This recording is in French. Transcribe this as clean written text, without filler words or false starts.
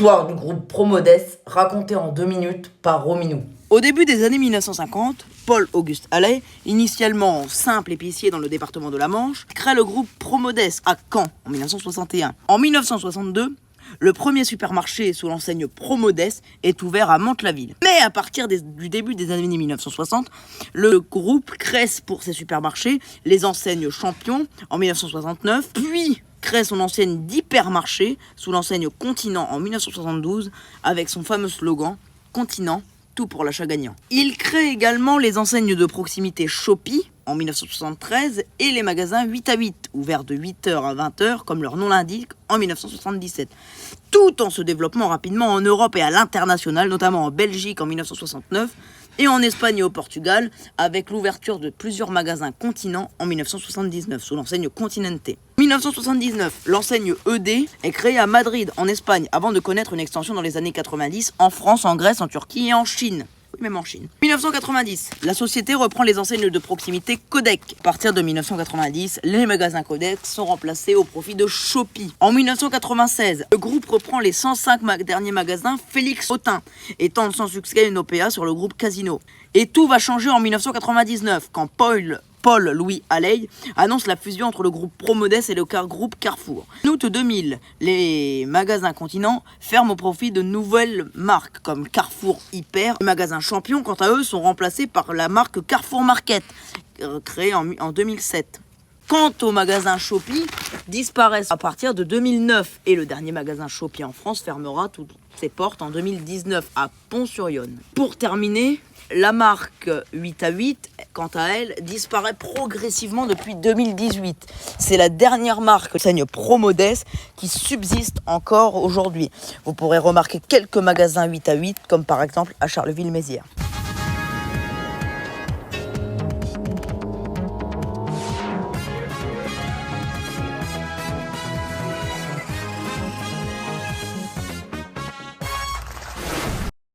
L'histoire du groupe Promodès racontée en 2 minutes par Rominou. Au début des années 1950, Paul-Auguste Halley, initialement simple épicier dans le département de la Manche, crée le groupe Promodès à Caen en 1961. En 1962, le premier supermarché sous l'enseigne Promodès est ouvert à Mantes-la-Ville. Mais à partir du début des années 1960, le groupe crée pour ses supermarchés les enseignes Champion en 1969, puis crée son enseigne d'hypermarché sous l'enseigne Continent en 1972 avec son fameux slogan « Continent, tout pour l'achat gagnant ». Il crée également les enseignes de proximité Shopee en 1973 et les magasins 8 à 8, ouverts de 8h à 20h comme leur nom l'indique en 1977. Tout en se développant rapidement en Europe et à l'international, notamment en Belgique en 1969 et en Espagne et au Portugal avec l'ouverture de plusieurs magasins Continent en 1979 sous l'enseigne Continente. En 1979, l'enseigne ED est créée à Madrid en Espagne avant de connaître une extension dans les années 90 en France, en Grèce, en Turquie et en Chine. Oui, même en Chine. 1990, la société reprend les enseignes de proximité Codec. À partir de 1990, les magasins Codec sont remplacés au profit de Shopee. En 1996, le groupe reprend les 105 derniers magasins Félix Autin et tente sans succès une OPA sur le groupe Casino. Et tout va changer en 1999 quand Paul-Louis Halley annonce la fusion entre le groupe Promodès et le groupe Carrefour. En août 2000, les magasins Continent ferment au profit de nouvelles marques comme Carrefour Hyper. Les magasins Champion, quant à eux, sont remplacés par la marque Carrefour Market, créée en 2007. Quant aux magasins Shopee, disparaissent à partir de 2009 et le dernier magasin Shopee en France fermera toutes ses portes en 2019 à Pont-sur-Yonne. Pour terminer, la marque 8 à 8, quant à elle, disparaît progressivement depuis 2018. C'est la dernière marque enseigne Promodès qui subsiste encore aujourd'hui. Vous pourrez remarquer quelques magasins 8 à 8, comme par exemple à Charleville-Mézières.